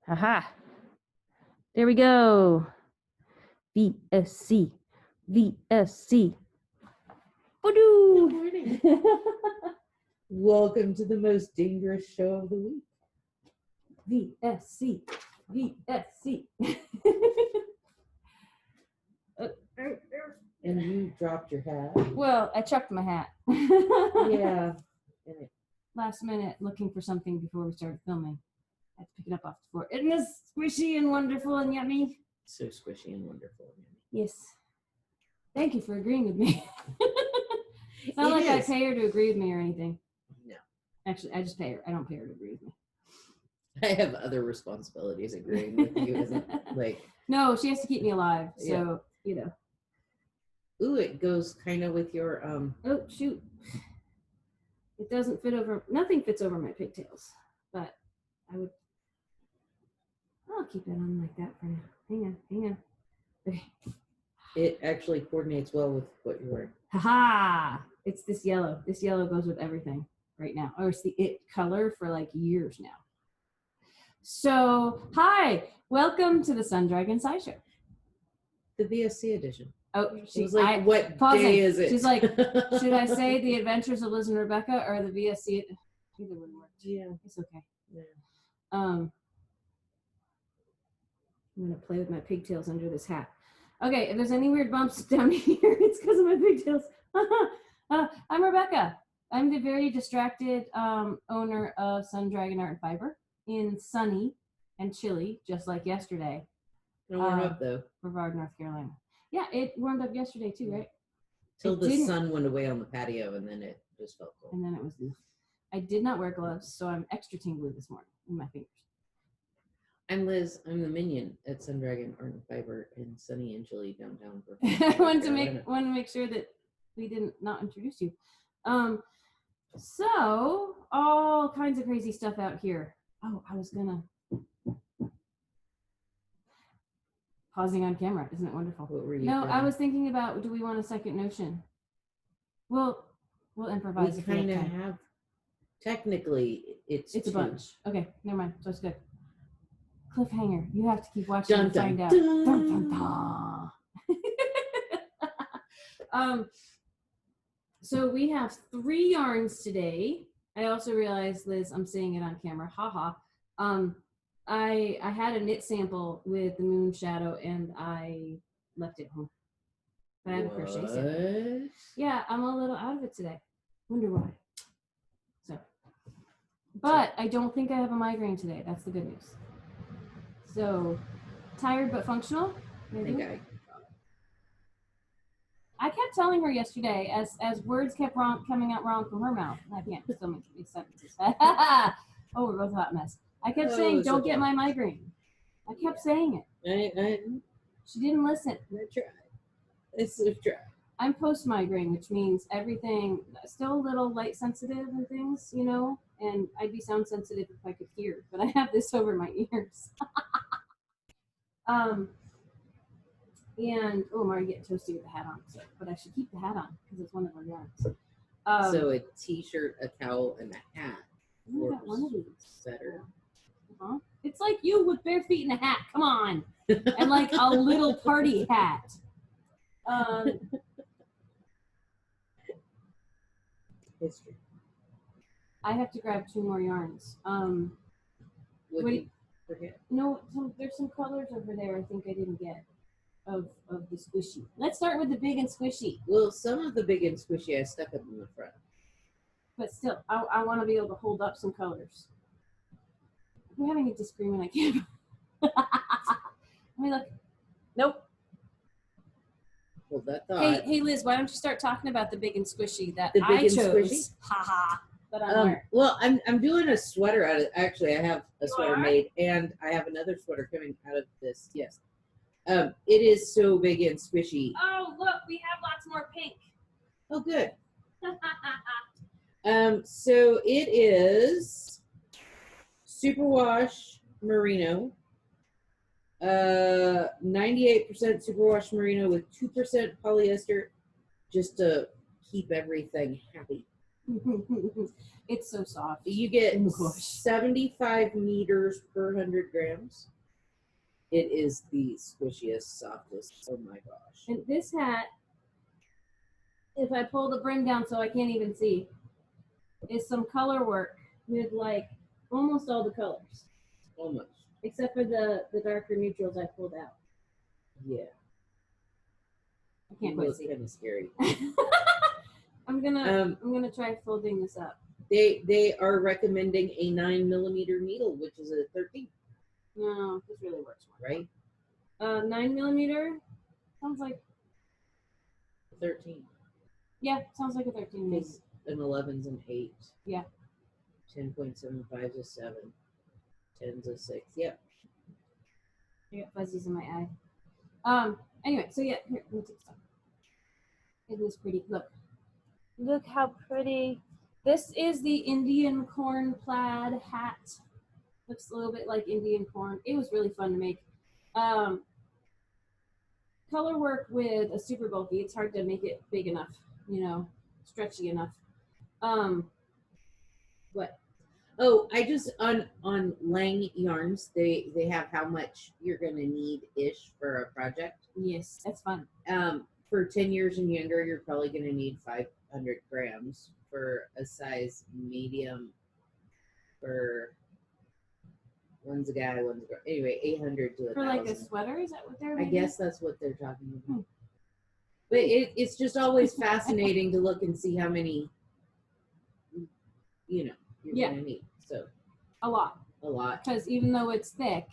Haha. There we go. VSC. VSC. Good morning. Welcome to the most dangerous show of the week. VSC. VSC. And you dropped your hat. Well, I chucked my hat. Yeah. Last minute, looking for something before we started filming. I had to pick it up off the floor. Isn't this squishy and wonderful and yummy? So squishy and wonderful. Yes. Thank you for agreeing with me. It's not like I pay her to agree with me or anything. No. Actually, I just pay her. I don't pay her to agree with me. I have other responsibilities agreeing with you, isn't like. No, she has to keep me alive. So, yeah. You know. Ooh, it goes kind of with your Oh, shoot. It doesn't fit over. Nothing fits over my pigtails. But I'll keep it on like that for now. Hang on. Okay. It actually coordinates well with what you're wearing. Haha! It's this yellow. This yellow goes with everything right now. Or it's the it color for like years now. So, hi! Welcome to the Sun Dragon Sideshow. The VSC edition. Oh, she's like, what day is it? She's like, should I say The Adventures of Liz and Rebecca or the VSC? Either wouldn't work. Yeah. It's okay. Yeah. I'm gonna play with my pigtails under this hat. Okay, if there's any weird bumps down here, it's because of my pigtails. I'm Rebecca. I'm the very distracted owner of Sun Dragon Art and Fiber in sunny and chilly, just like yesterday. It'll warm up though. Brevard, North Carolina. Yeah, it warmed up yesterday too, right? Till the sun went away on the patio and then it just felt cold. And then it was loose. I did not wear gloves, so I'm extra tingly this morning in my fingers. I'm Liz. I'm the minion at Sun Dragon Art and Fiber in sunny and chilly downtown. I wanted to make sure that we didn't not introduce you. So all kinds of crazy stuff out here. Oh, I was gonna pausing on camera. Isn't it wonderful? What were you No, doing? I was thinking about, do we want a second notion? We'll improvise. We kind of have. Technically, it's a bunch. Okay, never mind. So it's good. Cliffhanger. You have to keep watching dun, to find dun, out. dun. Dun, dun, dun. So we have 3 yarns today. I also realized, Liz, I'm saying it on camera. Haha. I had a knit sample with the Moon Shadow and I left it home. But I have a crochet sample. Yeah, I'm a little out of it today. Wonder why. So, but I don't think I have a migraine today. That's the good news. So, tired but functional. Maybe. I kept telling her yesterday, as words kept coming out wrong from her mouth. I can't still make these sentences. Oh, we're both a hot mess. I kept saying, "Don't get my migraine." I kept saying it. She didn't listen. I tried. I'm post-migraine, which means everything, still a little light sensitive and things, you know, and I'd be sound sensitive if I could hear, but I have this over my ears. And, oh, I'm already getting toasty with the hat on, but I should keep the hat on because it's one of our yarns. So a t-shirt, a towel, and a hat. I got one of these. Better. Uh-huh. It's like you with bare feet and a hat. Come on. And like a little party hat. History. I have to grab 2 more yarns. What did you forget? No, there's some colors over there I think I didn't get of the squishy. Let's start with the big and squishy. Well, some of the big and squishy I stuck up in the front. But still, I want to be able to hold up some colors. We're having a disagreement. I can't. Let me look. Nope. Hold that thought. Hey, Liz, why don't you start talking about the big and squishy that the big I chose? Squishy? Haha. But I'm wearing. Well, I'm doing a sweater out of. Actually, I have a sweater made, and I have another sweater coming out of this. Yes. It is so big and squishy. Oh, look, we have lots more pink. Oh, good. So it is Superwash Merino. 98% Superwash Merino with 2% polyester, just to keep everything happy. It's so soft. You get Oh my gosh. 75 meters per 100 grams. It is the squishiest, softest. Oh my gosh. And this hat, if I pull the brim down so I can't even see, is some color work with like almost all the colors. Almost. Except for the darker neutrals I pulled out. Yeah. I can't quite see. Kind of scary. I'm gonna try folding this up. They are recommending a 9mm needle, which is a 13. No, this really works more. Right? 9mm sounds like 13. Yeah, sounds like a 13. Because an 11's an 8. Yeah. 10.75's a 7. 10's a 6. Yep. I got fuzzies in my eye. Anyway, so yeah, here, let me take some. It is pretty. Look how pretty. This is the Indian corn plaid hat. Looks a little bit like Indian corn. It was really fun to make. Color work with a super bulky. It's hard to make it big enough, stretchy enough. What? Oh, I just on Lang yarns, they have how much you're gonna need ish for a project. Yes, that's fun. For 10 years and younger, you're probably gonna need 500 grams for a size medium. For one's a guy, one's a girl. Anyway, 800 to 1,000. For like a sweater, is that what they're? I guess that's what they're talking about. But it's just always fascinating to look and see how many, you're gonna need. So a lot. Because even though it's thick,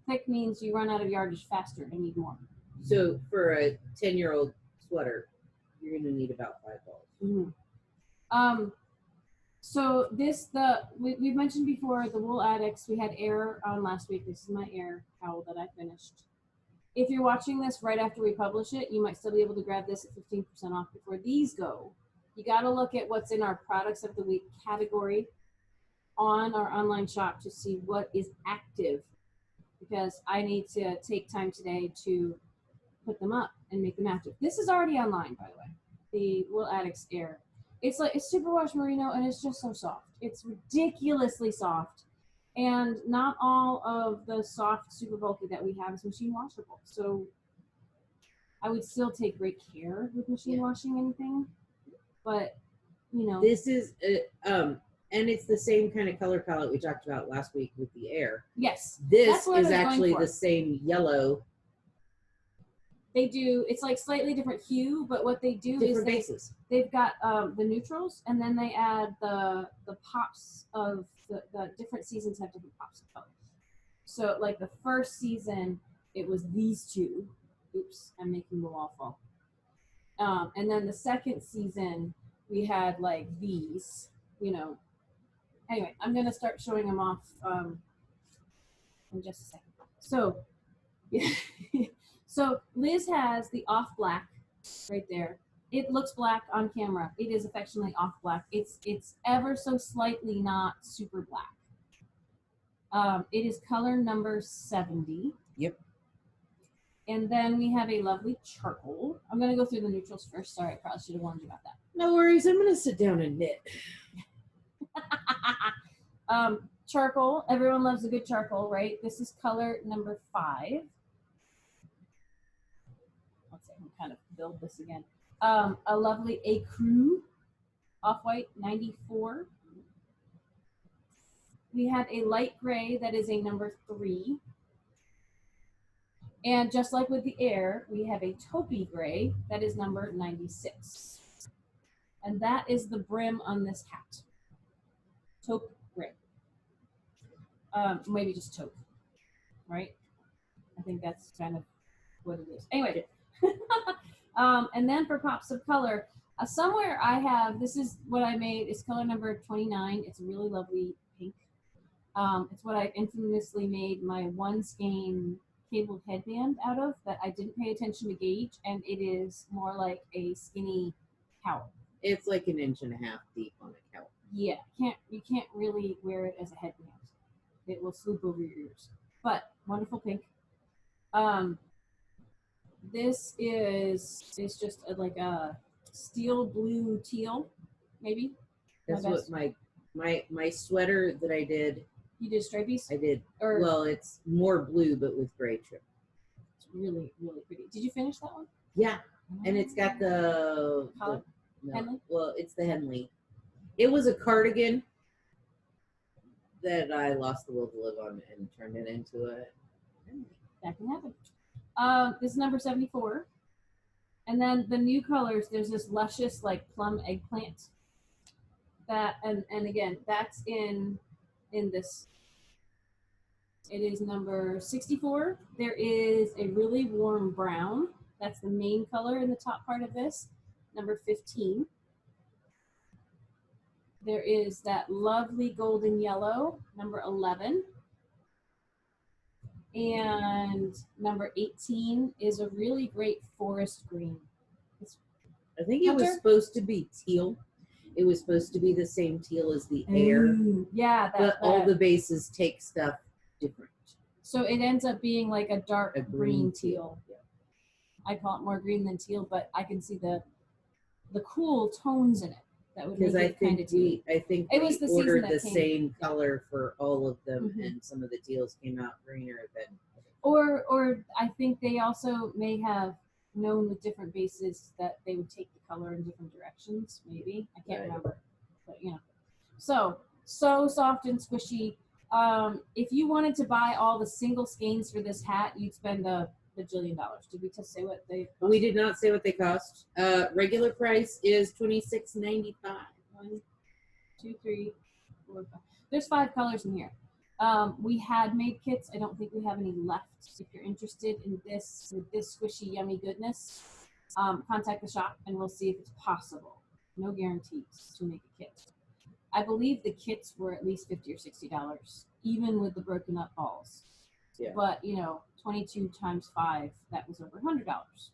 thick means you run out of yardage faster and need more. So for a 10-year-old sweater, you're gonna need about 5 balls. Mm-hmm. So we've mentioned before the Wool Addicts. We had Air on last week. This is my Air cowl that I finished. If you're watching this right after we publish it, you might still be able to grab this at 15% off before these go. You got to look at what's in our products of the week category on our online shop to see what is active, because I need to take time today to put them up and make them active. This is already online, by the way, the Wool Addicts Air. It's Superwash Merino, and it's just so soft. It's ridiculously soft. And not all of the soft, super bulky that we have is machine washable. So I would still take great care with machine washing anything. But, This is, and it's the same kind of color palette we talked about last week with the Air. Yes. This is actually the same yellow. They do, it's like slightly different hue, but what they do different is bases. They've got the neutrals, and then they add the pops of the different seasons have different pops of colors. So like the first season, it was these two. Oops, I'm making the wall fall. And then the second season, we had like these, Anyway, I'm going to start showing them off in just a second. So, yeah. So Liz has the off black right there. It looks black on camera. It is affectionately off black. It's ever so slightly not super black. It is color number 70. Yep. And then we have a lovely charcoal. I'm going to go through the neutrals first. Sorry, I probably should have warned you about that. No worries. I'm going to sit down and knit. Charcoal. Everyone loves a good charcoal, right? This is color number 5. Let's see, I'm kind of build this again. A lovely Ecru off-white 94. We have a light gray that is a number 3. And just like with the Air, we have a taupey gray that is number 96. And that is the brim on this hat. Taupe gray. Maybe just taupe, right? I think that's kind of what it is. Anyway, and then for pops of color, somewhere I have, this is what I made, it's color number 29. It's a really lovely pink. It's what I infamously made my one skein cable headband out of that I didn't pay attention to gauge, and it is more like a skinny cowl. It's like 1.5 inches deep on a cowl. Yeah, you can't really wear it as a headband. It will swoop over your ears. But wonderful pink. This is just like a steel blue teal, maybe. That's My what best. my sweater that I did. You did stripies? I did. Or Well, it's more blue, but with gray trim. it's really, really pretty. Did you finish that one? Yeah, and it's got the Collar? no, Henley? well, it's the Henley. It was a cardigan that I lost the will to live on and turned it into a Henley. That can happen. This is number 74. And then the new colors, there's this luscious like plum eggplant. That and again, that's in this. It is number 64. There is a really warm brown. That's the main color in the top part of this. Number 15. There is that lovely golden yellow, number 11. And number 18 is a really great forest green. I think it was supposed to be teal. It was supposed to be the same teal as the air. Yeah, but all the bases take stuff different. So it ends up being like a dark green teal. teal. Yeah. I call it more green than teal, but I can see the cool tones in it that would make Because it kind of teal. I think It was the season ordered that the came. same color for all of them, Mhm. and some of the teals came out greener than. Or I think they also may have known with different bases that they would take the color in different directions. Maybe I can't Right. remember, but you know. So soft and squishy. If you wanted to buy all the single skeins for this hat, you'd spend a bajillion dollars. Did we just say what they cost? We did not say what they cost. Regular price is $26.95. 1, 2, 3, 4, 5. There's 5 colors in here. We had made kits. I don't think we have any left. If you're interested in this with this squishy yummy goodness, contact the shop and we'll see if it's possible. No guarantees to make a kit. I believe the kits were at least $50 or $60, even with the broken up balls. Yeah. But 22 times 5, that was over $100.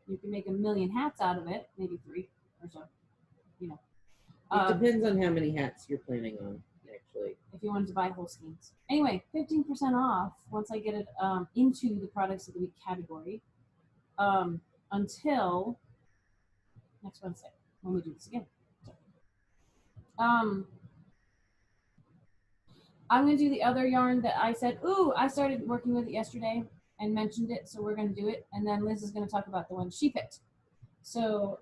You can make a million hats out of it, maybe 3 or so. It depends on how many hats you're planning on, actually. If you wanted to buy whole skeins. Anyway, 15% off once I get it into the products of the week category until next Wednesday when we do this again. So, I'm going to do the other yarn that I said, I started working with it yesterday and mentioned it, so we're going to do it. And then Liz is going to talk about the one she picked. So,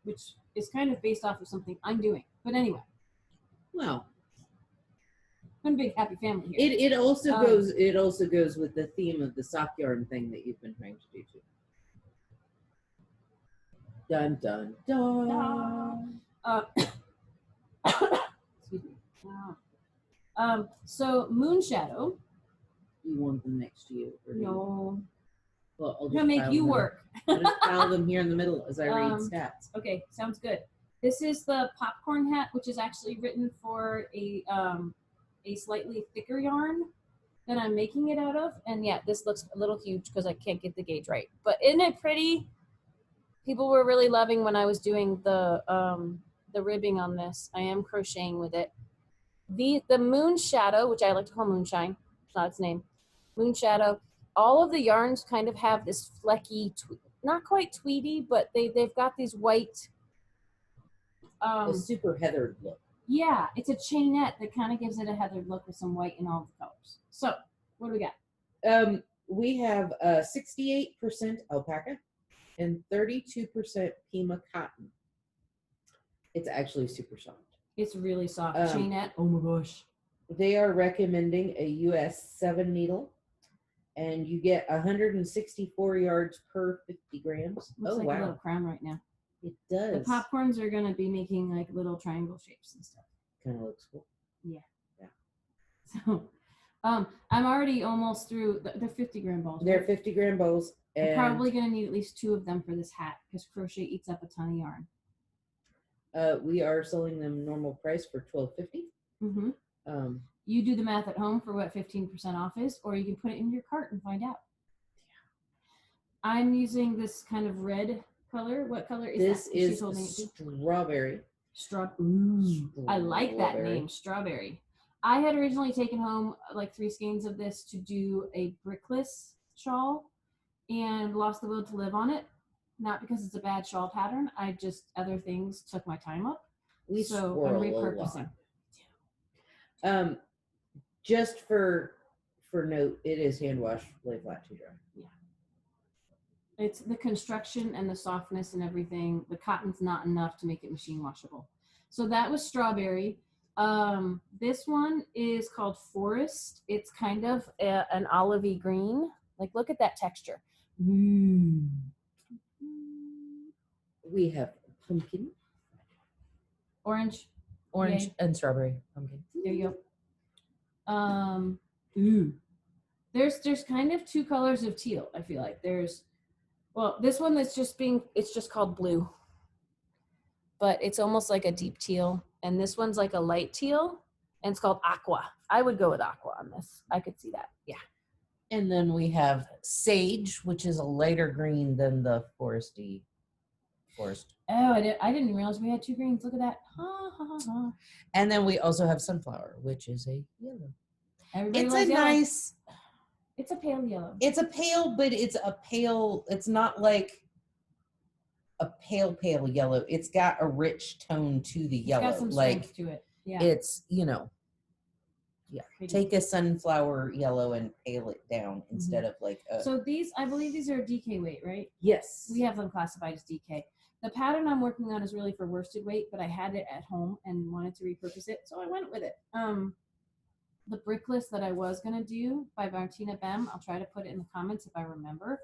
which is kind of based off of something I'm doing. But anyway. Well, one big happy family here. It also goes with the theme of the sock yarn thing that you've been trying to do too. Dun dun dun. Excuse me. So Moon Shadow. You want them next to you? Or No. Well, I'll I'm just gonna make you work. I'll just file them here in the middle as I read stats. Okay, sounds good. This is the popcorn hat, which is actually written for a slightly thicker yarn than I'm making it out of. And yeah, this looks a little huge because I can't get the gauge right. But isn't it pretty? People were really loving when I was doing the ribbing on this. I am crocheting with it. The Moon Shadow, which I like to call Moonshine, it's not its name. Moon Shadow. All of the yarns kind of have this flecky, not quite tweedy, but they've got these white. A super heathered look. Yeah, it's a chainette that kind of gives it a heathered look with some white in all the colors. So, what do we got? We have 68% alpaca and 32% Pima Cotton. It's actually super soft. It's really soft. Chainette. Oh my gosh. They are recommending a US 7 needle, and you get 164 yards per 50 grams. Looks like a little crown right now. It does. The popcorns are going to be making like little triangle shapes and stuff. Kind of looks cool. Yeah. So, I'm already almost through. They're 50-gram balls. They're 50-gram balls. And I'm probably going to need at least 2 of them for this hat because crochet eats up a ton of yarn. We are selling them normal price for $12.50. Mm-hmm. You do the math at home for what 15% off is, or you can put it in your cart and find out. Yeah. I'm using this kind of red color. What color is this? That? This is strawberry. Strawberry. I like that name, strawberry. I had originally taken home like 3 skeins of this to do a brickless shawl and lost the will to live on it. Not because it's a bad shawl pattern. Other things took my time up. We So I'm swirl a repurposing. lot. Just for note, it is hand wash, lay flat to dry. Yeah. It's the construction and the softness and everything. The cotton's not enough to make it machine washable. So that was strawberry. This one is called Forest. It's kind of an olivey green. Like, look at that texture. We have pumpkin, Orange. Orange Yay. and strawberry pumpkin. There you go. There's kind of two colors of teal. I feel like there's, well, this one that's it's just called blue, but it's almost like a deep teal, and this one's like a light teal, and it's called aqua. I would go with aqua on this. I could see that. Yeah. And then we have sage, which is a lighter green than the forest. Oh, I didn't realize we had two greens. Look at that. Ha, ha, ha, ha. And then we also have sunflower, which is a yellow. Everybody It's loves a yellow. nice, It's a pale yellow. it's a pale, but it's not like a pale yellow. It's got a rich tone to the yellow. It's got some like strength to it. Yeah. it's, Pretty. take a sunflower yellow and pale it down instead of like a. So I believe these are DK weight, right? yes. We have them classified as DK. The pattern I'm working on is really for worsted weight, but I had it at home and wanted to repurpose it, so I went with it. The brickless that I was gonna do by Martina Bem, I'll try to put it in the comments if I remember.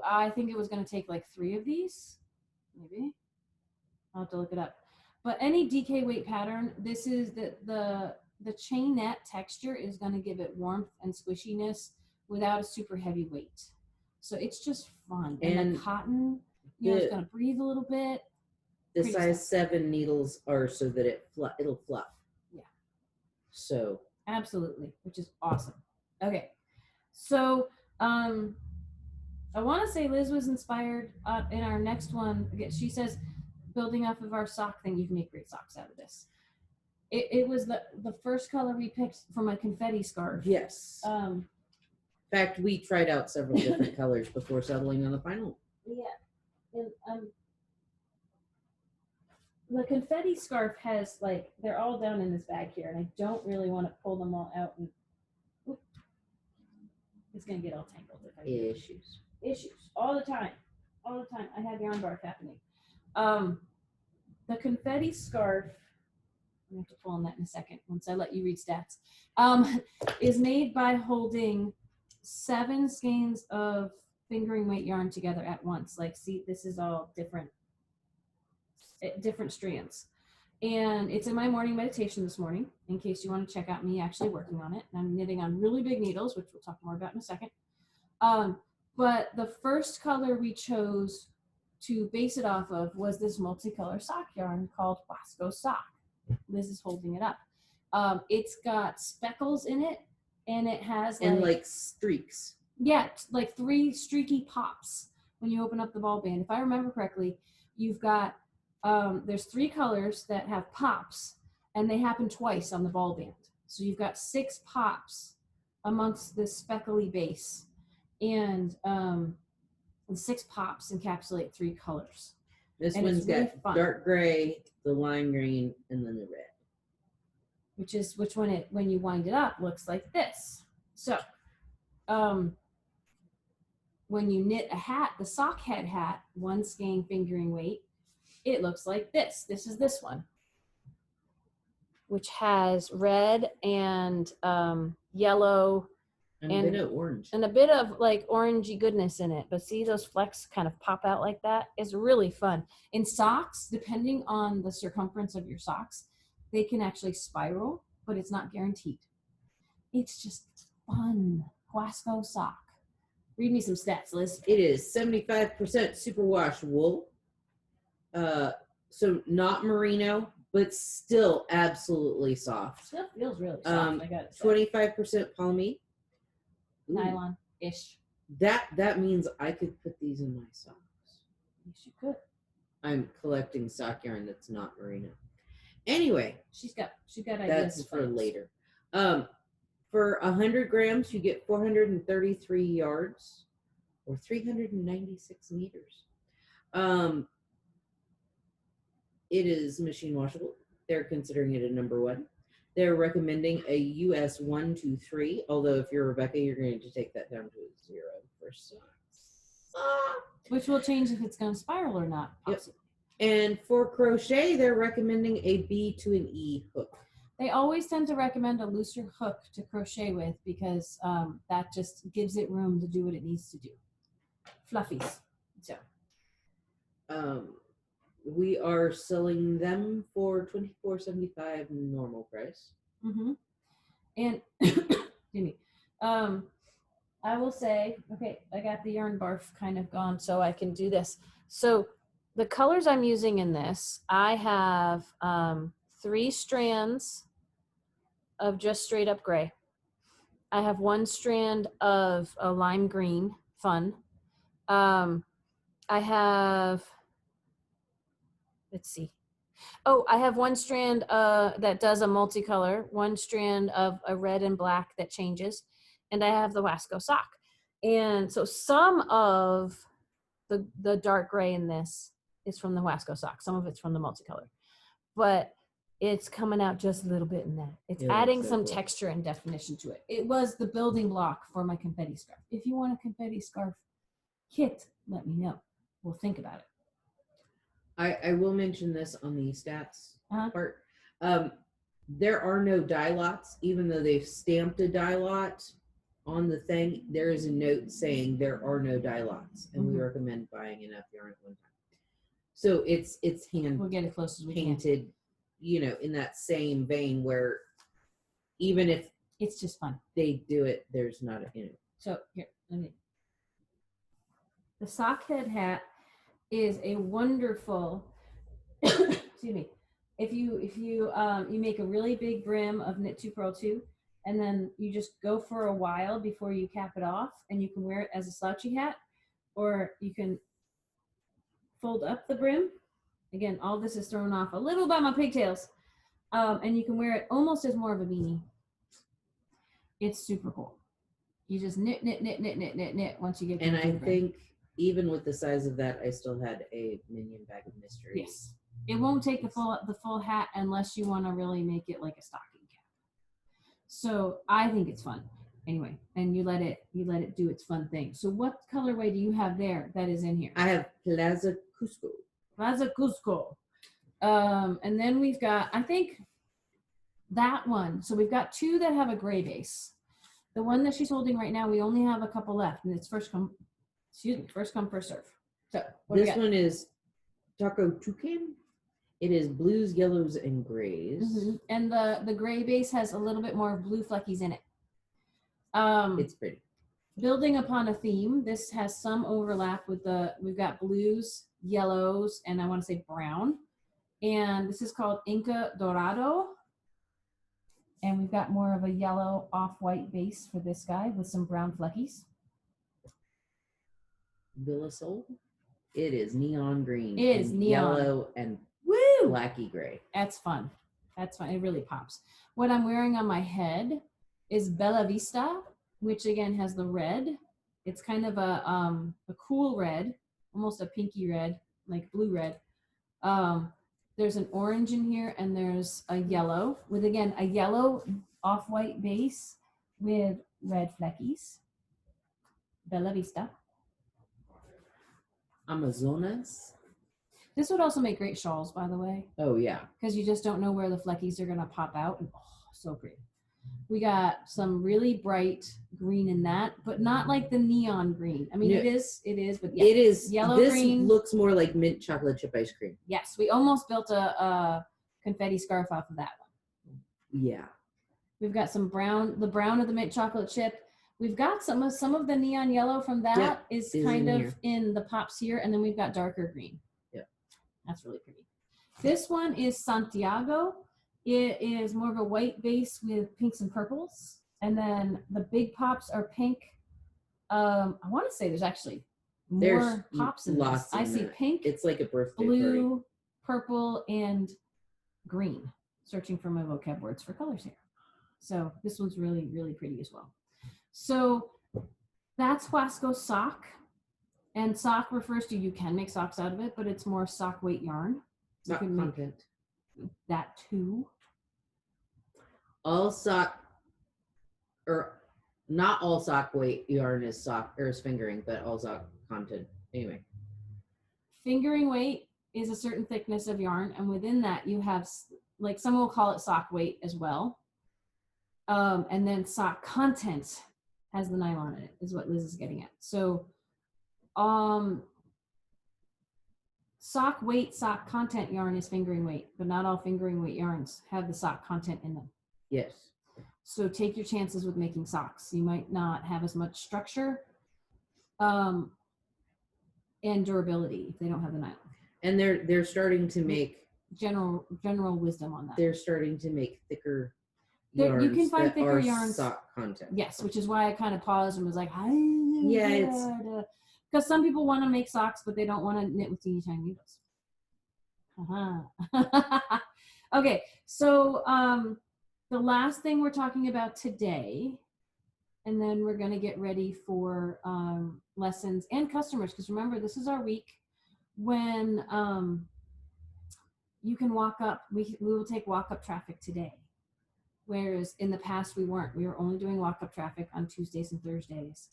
I think it was gonna take like 3 of these, maybe. I'll have to look it up. But any DK weight pattern, this is the chainette texture is gonna give it warmth and squishiness without a super heavy weight. So it's just fun. And the cotton, it's gonna breathe a little bit. The Pretty size stuff. 7 needles are so that it'll fluff. Yeah. So Absolutely, which is awesome. Okay, so I want to say Liz was inspired in our next one. She says, building off of our sock thing, you can make great socks out of this. It was the first color we picked from a confetti scarf. yes. Um, In fact, we tried out several different colors before settling on the final. yeah, and the confetti scarf has they're all down in this bag here, and I don't really want to pull them all out and it's gonna get all tangled if I do. Issues all the time. I have yarn bark happening. The confetti scarf, I'm gonna have to pull on that in a second once I let you read stats, is made by holding 7 skeins of fingering weight yarn together at once. Like, see, this is all different strands. And it's in my morning meditation this morning, in case you want to check out me actually working on it. And I'm knitting on really big needles, which we'll talk more about in a second. But the first color we chose to base it off of was this multicolor sock yarn called Huasco Sock. Liz is holding it up. It's got speckles in it, and it has like streaks. Yeah, like 3 streaky pops when you open up the ball band. If I remember correctly, you've got there's 3 colors that have pops, and they happen twice on the ball band. So you've got 6 pops amongst this speckly base, and 6 pops encapsulate 3 colors. This And one's it's really got fun. dark gray, the lime green, and then the red. Which when you wind it up looks like this. So when you knit a hat, the sock head hat, 1 skein fingering weight, it looks like this. This is this one, which has red and yellow And a bit of orange. and a bit of like orangey goodness in it. But see those flecks kind of pop out like that? It's really fun. In socks, depending on the circumference of your socks, they can actually spiral, but it's not guaranteed. It's just fun. Huasco sock. Read me some stats, Liz. It is 75% superwash wool. So not merino, but still absolutely soft. Still feels really soft. I got it. 25% polyamide. Ooh, Nylon-ish. That means I could put these in my socks. Yes, you could. I'm collecting sock yarn that's not merino. Anyway, She's got ideas. that's for folks. later. For 100 grams, you get 433 yards or 396 meters. It is machine washable. They're considering it a number 1. They're recommending a US 123, although if you're Rebecca, you're going to take that down to a 0 for socks. Which will change if it's going to spiral or not. Possibly. Yep. And for crochet, they're recommending a B to an E hook. They always tend to recommend a looser hook to crochet with because that just gives it room to do what it needs to do. Fluffies. So. We are selling them for $24.75 normal price. Mm-hmm. And excuse me. I will say, okay, I got the yarn barf kind of gone, so I can do this. So the colors I'm using in this, I have 3 strands of just straight up gray. I have 1 strand of a lime green, fun. I have, let's see. Oh, I have 1 strand that does a multicolor, 1 strand of a red and black that changes, and I have the Huasco sock. And so some of the dark gray in this is from the Huasco sock. Some of it's from the multicolor. But it's coming out just a little bit in that. It's adding some texture and definition to it. It was the building block for my confetti scarf. If you want a confetti scarf kit, let me know. We'll think about it. I will mention this on the stats part. There are no dye lots, even though they've stamped a dye lot on the thing. There is a note saying there are no dye lots, and we recommend buying enough yarn at one time. So it's hand We'll get it close as we painted, can. You know, in that same vein where even if it's just fun, they do it, there's not a So here, let me. The sock head hat is a wonderful. Excuse me. If you make a really big brim of knit 2 purl 2, and then you just go for a while before you cap it off, and you can wear it as a slouchy hat, or you can fold up the brim. Again, all this is thrown off a little by my pigtails, and you can wear it almost as more of a beanie. It's super cool. You just knit once you get. And I think even with the size of that, I still had a minion bag of mystery. Yes, it won't take the full hat unless you want to really make it like a stocking cap. So I think it's fun. Anyway, and you let it do its fun thing. So what colorway do you have there that is in here? I have Plaza Cusco. Plaza Cusco. And then we've got, I think, that one. So we've got 2 that have a gray base. The one that she's holding right now, we only have a couple left, and it's first come, first serve. So this one is Taco Toucan. It is blues, yellows, and grays. And the gray base has a little bit more blue fleckies in it. It's pretty. Building upon a theme, this has some overlap with we've got blues, yellows, and I want to say brown. And this is called Inca Dorado. And we've got more of a yellow off-white base for this guy with some brown fleckies. Villasol. It is neon green. It is neon. Yellow and blacky gray. That's fun. That's fun. It really pops. What I'm wearing on my head is Bella Vista, which again has the red. It's kind of a cool red, almost a pinky red, like blue red. There's an orange in here, and there's a yellow with, again, a yellow off-white base with red fleckies. Bella Vista. Amazonas. This would also make great shawls, by the way. Oh, yeah. Because you just don't know where the fleckies are going to pop out. And, oh, so pretty. We got some really bright green in that, but not like the neon green. I mean, it is, but yeah. It is. Yellow green. This looks more like mint chocolate chip ice cream. Yes, we almost built a confetti scarf off of that one. Yeah. We've got some brown, the brown of the mint chocolate chip. We've got some of the neon yellow from that is kind of in the pops here, and then we've got darker green. Yeah. That's really pretty. This one is Santiago. It is more of a white base with pinks and purples. And then the big pops are pink. I want to say there's actually more pops in this. I see pink. It's like a birthday blue, party. Purple, and green. Searching for my vocab words for colors here. So this one's really, really pretty as well. So that's Huasco sock. And sock refers to, you can make socks out of it, but it's more sock weight yarn. Sock can make content. that too. All sock, or not all sock weight yarn is sock or is fingering, but all sock content. Anyway. Fingering weight is a certain thickness of yarn, and within that you have, like, some will call it sock weight as well. And then sock content has the nylon in it, is what Liz is getting at. So sock weight, sock content yarn is fingering weight, but not all fingering weight yarns have the sock content in them. Yes. So take your chances with making socks. You might not have as much structure and durability if they don't have the nylon. And they're starting to make general wisdom on that. They're starting to make thicker yarns. You can find that thicker are yarns. sock content. Yes, which is why I kind of paused and was like, yeah, it's because some people want to make socks, but they don't want to knit with teeny tiny needles. Okay, so the last thing we're talking about today, and then we're going to get ready for lessons and customers, because remember, this is our week when you can walk up. We will take walk up traffic today, whereas in the past we weren't. We were only doing walk up traffic on Tuesdays and Thursdays.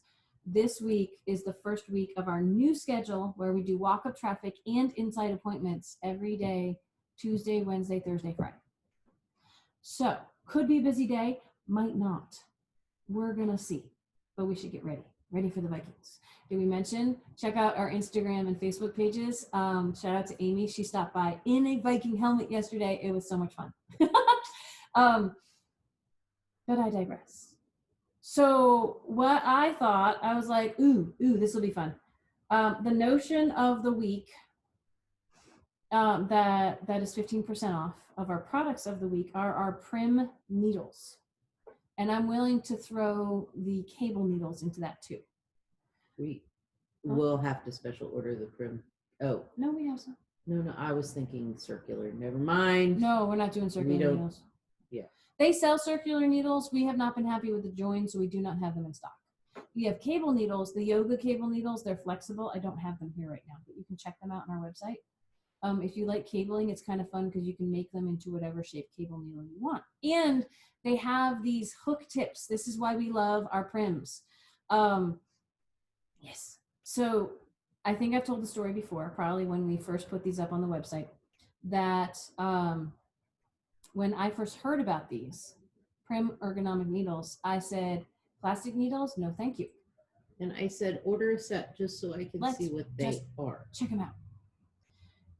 This week is the first week of our new schedule where we do walk up traffic and inside appointments every day, Tuesday, Wednesday, Thursday, Friday. So could be a busy day, might not. We're gonna see, but we should get ready for the Vikings. Did we mention, check out our Instagram and Facebook pages. Shout out to Amy. She stopped by in a Viking helmet yesterday. It was so much fun. But I digress. So what I thought, I was like, ooh, this will be fun. The notion of the week that is 15% off of our products of the week are our Prym needles. And I'm willing to throw the cable needles into that too. We will have to special order the Prym. Oh. No, we have some. No, I was thinking circular. Never mind. No, we're not doing circular needles. Yeah. They sell circular needles. We have not been happy with the join, so we do not have them in stock. We have cable needles, the yoga cable needles. They're flexible. I don't have them here right now, but you can check them out on our website. If you like cabling, it's kind of fun because you can make them into whatever shape cable needle you want. And they have these hook tips. This is why we love our Pryms. Yes. So I think I've told the story before, probably when we first put these up on the website, that when I first heard about these Prym ergonomic needles, I said, plastic needles? No, thank you. And I said, order a set just so I can see what they are. Check them out.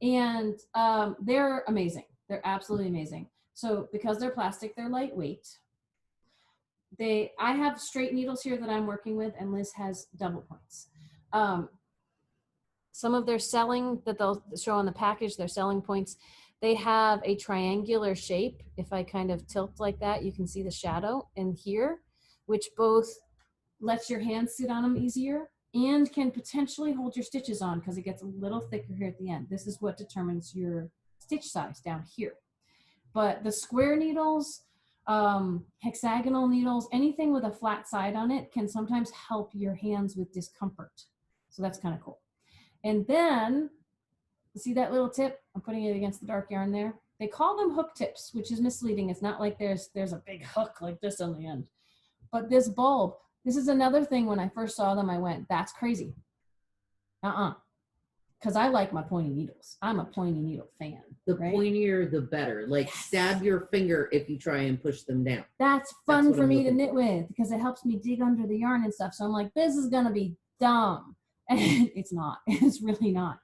And they're amazing. They're absolutely amazing. So because they're plastic, they're lightweight. I have straight needles here that I'm working with, and Liz has double points. Some of their selling that they'll show on the package, their selling points, they have a triangular shape. If I kind of tilt like that, you can see the shadow in here, which both lets your hands sit on them easier and can potentially hold your stitches on because it gets a little thicker here at the end. This is what determines your stitch size down here. But the square needles, hexagonal needles, anything with a flat side on it can sometimes help your hands with discomfort. So that's kind of cool. And then, see that little tip? I'm putting it against the dark yarn there. They call them hook tips, which is misleading. It's not like there's a big hook like this on the end. But this bulb, this is another thing when I first saw them, I went, that's crazy. Because I like my pointy needles. I'm a pointy needle fan. The pointier, the better. Like, stab your finger if you try and push them down. That's fun for me to knit with because it helps me dig under the yarn and stuff. So I'm like, this is going to be dumb. And it's not. It's really not.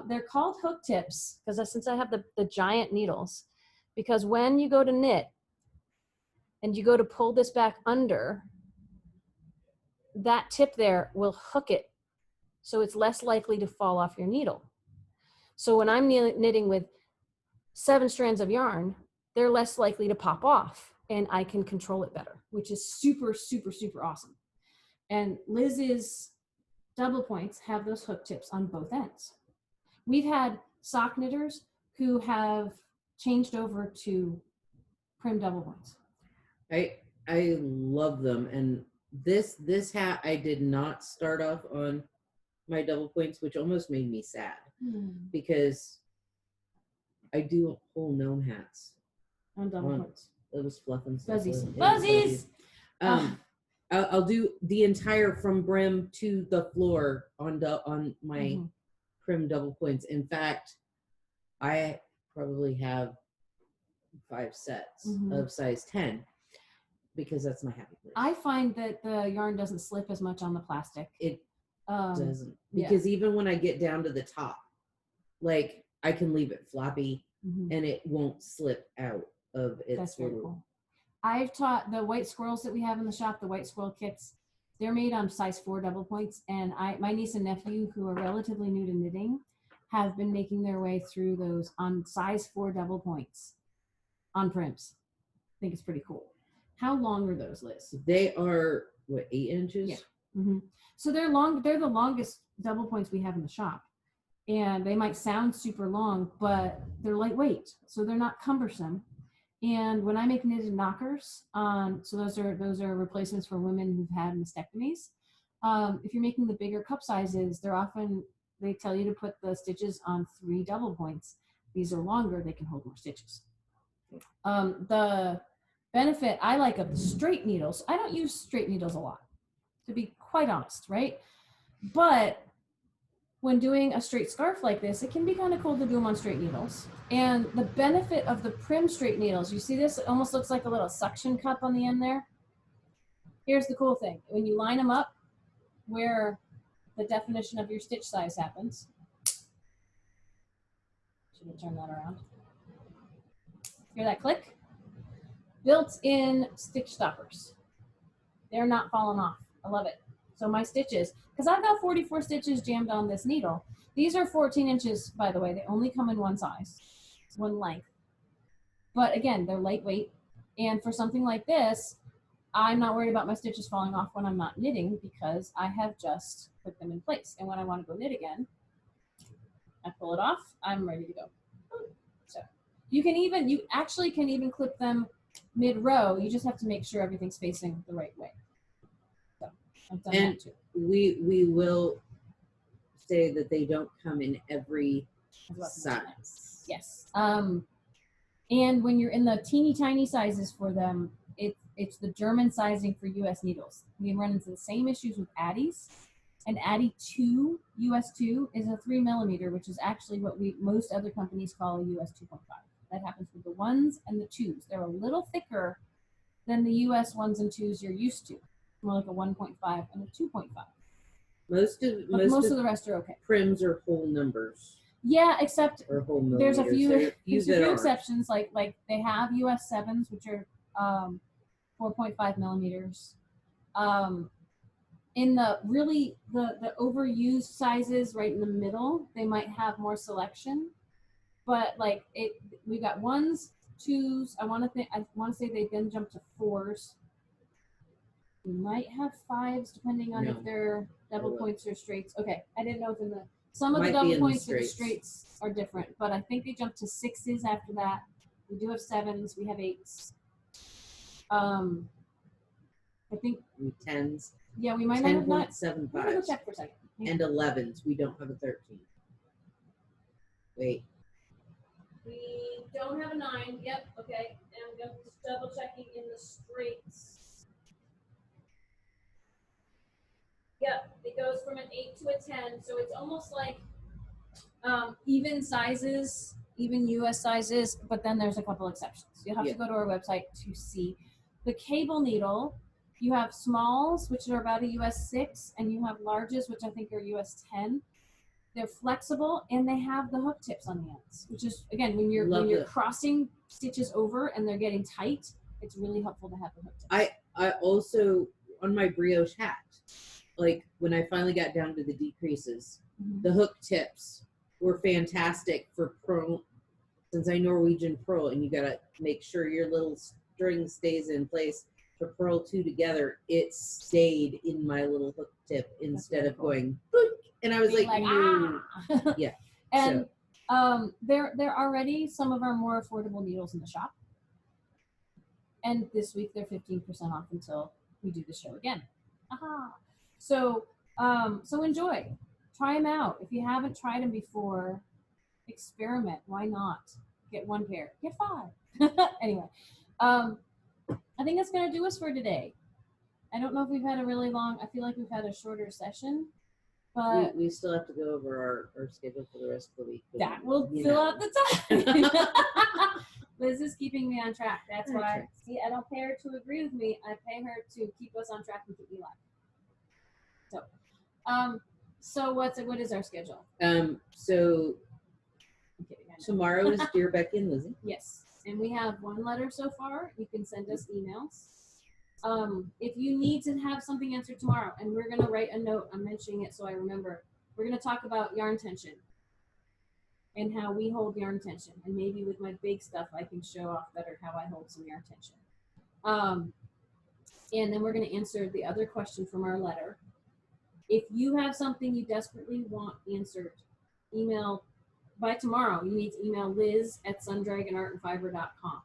They're called hook tips because since I have the giant needles, because when you go to knit and you go to pull this back under, that tip there will hook it so it's less likely to fall off your needle. So when I'm knitting with 7 strands of yarn, they're less likely to pop off and I can control it better, which is super, super, super awesome. And Liz's double points have those hook tips on both ends. We've had sock knitters who have changed over to Prym double points. I love them. And this hat, I did not start off on my double points, which almost made me sad because I do whole gnome hats. On double On- points. It was fluff and stuff. Fuzzies. It was Fuzzies! I'll do the entire from brim to the floor on my Mhm. Prym double points. In fact, I probably have 5 sets Mhm. of size 10 because that's my happy place. I find that the yarn doesn't slip as much on the plastic. It doesn't, yeah. because even when I get down to the top, like I can leave it floppy Mhm. and it won't slip out of its That's very little. cool. I've taught the white squirrels that we have in the shop, the white squirrel kits. They're made on size 4 double points, and my niece and nephew, who are relatively new to knitting, have been making their way through those on size 4 double points on Pryms. I think it's pretty cool. How long are those, Liz? They are what, 8 inches? Yeah. Mm-hmm. So they're long. They're the longest double points we have in the shop, and they might sound super long, but they're lightweight, so they're not cumbersome. And when I make knitted knockers, so those are replacements for women who've had mastectomies. If you're making the bigger cup sizes, they tell you to put the stitches on 3 double points. These are longer; they can hold more stitches. The benefit I like of the straight needles, I don't use straight needles a lot, to be quite honest, right? But when doing a straight scarf like this, it can be kind of cool to do them on straight needles. And the benefit of the Prym straight needles, you see this? It almost looks like a little suction cup on the end there. Here's the cool thing. When you line them up where the definition of your stitch size happens, should we turn that around? Hear that click? Built-in stitch stoppers. They're not falling off. I love it. So my stitches, because I've got 44 stitches jammed on this needle. These are 14 inches, by the way. They only come in one size, one length. But again, they're lightweight. And for something like this, I'm not worried about my stitches falling off when I'm not knitting because I have just put them in place. And when I want to go knit again, I pull it off, I'm ready to go. So you actually can even clip them mid-row. You just have to make sure everything's facing the right way. So I've done that too. We will say that they don't come in every size. Yes. And when you're in the teeny tiny sizes for them, it's the German sizing for US needles. We run into the same issues with Addies. And Addie 2, US 2, is a 3 millimeter, which is actually what most other companies call a US 2.5. That happens with the 1s and the 2s. They're a little thicker than the US 1s and 2s you're used to. More like a 1.5 and a 2.5. Most of the rest are okay. Pryms are whole numbers. Yeah, except there's a few exceptions. Like they have US 7s, which are 4.5 millimeters. In the really the overused sizes right in the middle, they might have more selection. But like we got 1s, 2s. I want to say they then jump to 4s. We might have 5s depending on if they're double points or straights. Okay, I didn't know if some of the double points or the straights are different, but I think they jump to 6s after that. We do have 7s. We have 8s. I think 10s. Yeah, we might not have not. 10.75. Let me go check for a second. And 11s. We don't have a 13. Wait. We don't have a 9. Yep. Okay. And I'm just double checking in the straights. Yep. It goes from an 8 to a 10, so it's almost like even sizes, even US sizes, but then there's a couple exceptions. You'll have to go to our website to see. The cable needle, you have smalls, which are about a US 6, and you have larges, which I think are US 10. They're flexible, and they have the hook tips on the ends, which is, again, when you're crossing stitches over and they're getting tight, it's really helpful to have the hook tips. I also, on my brioche hat, like when I finally got down to the decreases, the hook tips were fantastic for pearl, since I Norwegian pearl, and you gotta make sure your little string stays in place. To purl 2 together, it stayed in my little hook tip instead of going boink, and I was like yeah. And they're already some of our more affordable needles in the shop, and this week they're 15% off until we do the show again. So enjoy, try them out. If you haven't tried them before, experiment. Why not? get 1 pair, get 5. Anyway, I think that's gonna do us for today. I don't know if we've had a really long. I feel like we've had a shorter session, but we still have to go over our schedule for the rest of the week. that will you fill know. out the time. Liz is keeping me on track. That's On why. track. See, I don't pay her to agree with me. I pay her to keep us on track and keep me live. So what is our schedule? So I'm kidding, I know. tomorrow is Dear Becky and Lizzie. Yes, and we have 1 letter so far. You can send us emails. If you need to have something answered tomorrow, and we're gonna write a note. I'm mentioning it so I remember. We're gonna talk about yarn tension and how we hold yarn tension, and maybe with my big stuff I can show off better how I hold some yarn tension. And then we're gonna answer the other question from our letter. If you have something you desperately want answered, email by tomorrow. You need to email liz@sundragonartandfiber.com.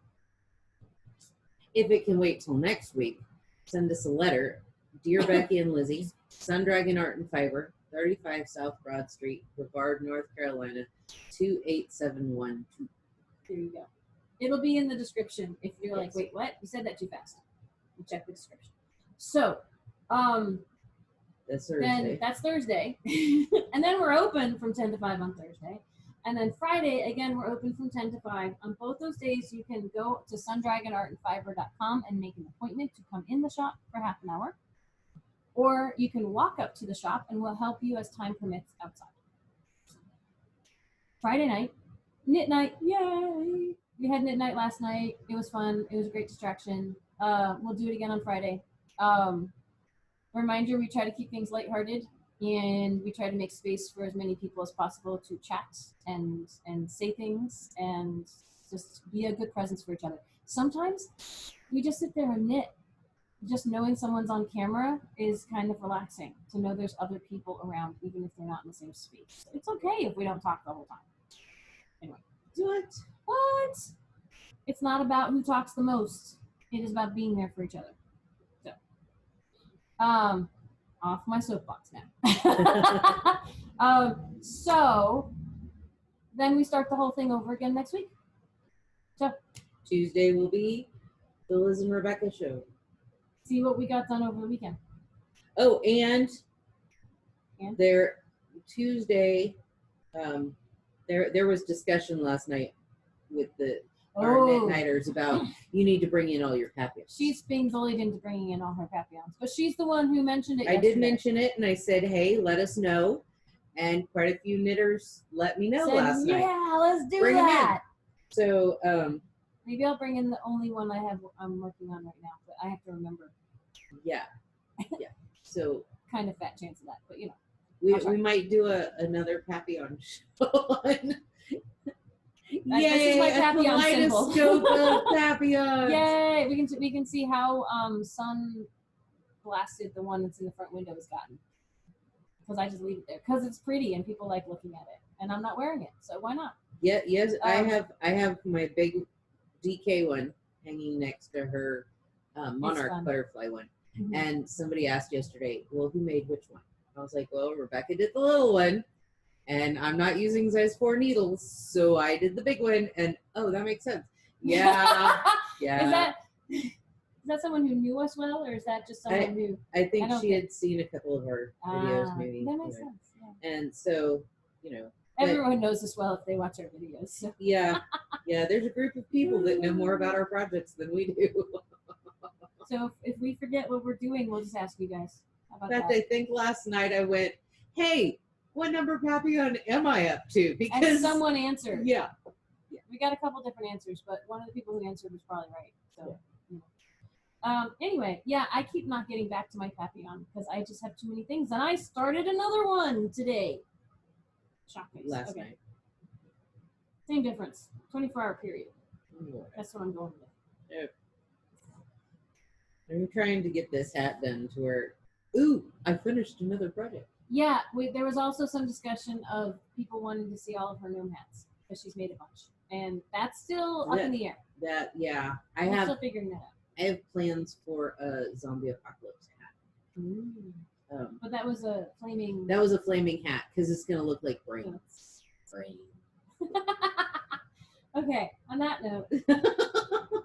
If it can wait till next week, send us a letter. Dear Becky and Lizzie, Sundragon Art and Fiber, 35 South Broad Street, Brevard, North Carolina, 28712. There you go. It'll be in the description if you're like, Yes. wait, what? You said that too fast. You check the description. So, That's then Thursday. that's Thursday. And then we're open from 10 to 5 on Thursday. And then Friday, again, we're open from 10 to 5. On both those days, you can go to sundragonartandfiber.com and make an appointment to come in the shop for half an hour. Or you can walk up to the shop and we'll help you as time permits outside. Friday night, knit night, yay! We had knit night last night. It was fun. It was a great distraction. We'll do it again on Friday. Reminder, we try to keep things lighthearted and we try to make space for as many people as possible to chat and say things and just be a good presence for each other. Sometimes we just sit there and knit. Just knowing someone's on camera is kind of relaxing to know there's other people around, even if they're not in the same space. It's okay if we don't talk the whole time. Anyway. What? It's not about who talks the most. It is about being there for each other. So, off my soapbox now. So then we start the whole thing over again next week. So Tuesday will be the Liz and Rebecca show. see what we got done over the weekend. Oh, and And? there Tuesday, there was discussion last night with our knit nighters about you need to bring in all your papillons. She's being bullied into bringing in all her papillons, but she's the one who mentioned it. I yesterday. did mention it, and I said, "Hey, let us know." And quite a few knitters let me know Said, last night. yeah, let's do Bring 'em in. that. So, Maybe I'll bring in the only one I'm working on right now, but I have to remember. yeah. So Kind of fat chance of that, but you know. we might do another papillon show. This is my papillon symbol. Kaleidoscope of papillons. Yay! We can see how sun blasted the one that's in the front window has gotten. Because I just leave it there because it's pretty and people like looking at it, and I'm not wearing it, so why not? Yeah, yes, I have my big DK one hanging next to her monarch fun. butterfly one. Mhm. And somebody asked yesterday, well, who made which one? I was like, well, Rebecca did the little one, and I'm not using size 4 needles, so I did the big one. And oh, that makes sense. Yeah, yeah. Is that someone who knew us well, or is that just someone who? I think I don't she had seen a couple of our videos, maybe. That makes you know. sense. Yeah. And so, but- Everyone knows us well if they watch our videos. So. yeah, there's a group of people that know more about our projects than we do. So if we forget what we're doing, we'll just ask you guys. How about In fact, that? I think last night I went, hey, what number papillon am I up to? And Because someone answered. yeah. We got a couple different answers, but one of the people who answered was probably right. So, anyway, yeah, I keep not getting back to my papillon because I just have too many things, and I started another one today. Shock face. Last Okay. night. Same difference. 24-hour period. Yeah. That's what I'm going with. I'm trying to get this hat done to where, ooh, I finished another project. Yeah, there was also some discussion of people wanting to see all of her gnome hats because she's made a bunch, and that's still up in the air. I We're have still figuring that out. I have plans for a zombie apocalypse hat. But that was a flaming. That was a flaming hat because it's gonna look like brains. Okay. On that note,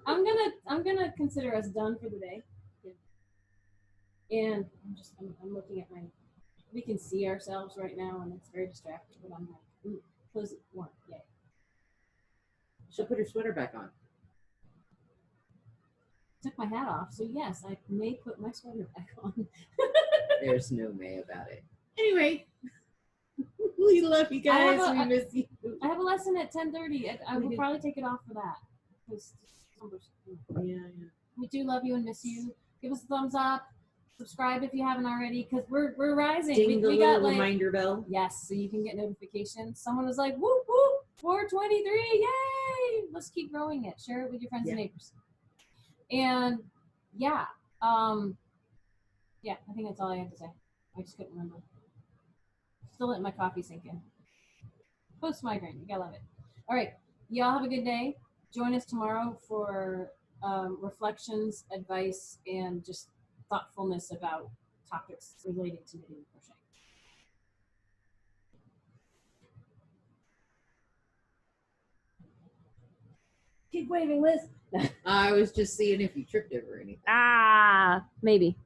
I'm gonna consider us done for the day. And I'm looking at my. We can see ourselves right now, and it's very distracting. But I'm like, ooh, close it one, yay. She'll put her sweater back on. Took my hat off, so yes, I may put my sweater back on. There's no may about it. Anyway, we love you guys. We miss you. I have a lesson at 10:30. I will probably take it off for that. Yeah. We do love you and miss you. Give us a thumbs up. Subscribe if you haven't already, because we're rising. Ding the we little got like reminder bell. yes, so you can get notifications. Someone was like, whoop whoop, 423, yay! Let's keep growing it. Share it with your friends and neighbors. And yeah, yeah, I think that's all I have to say. I just couldn't remember. Still letting my coffee sink in. Post migraine, you gotta love it. All right, y'all have a good day. Join us tomorrow for reflections, advice, and just thoughtfulness about topics relating to knitting and crochet. Keep waving, Liz. I was just seeing if you tripped over anything. Maybe.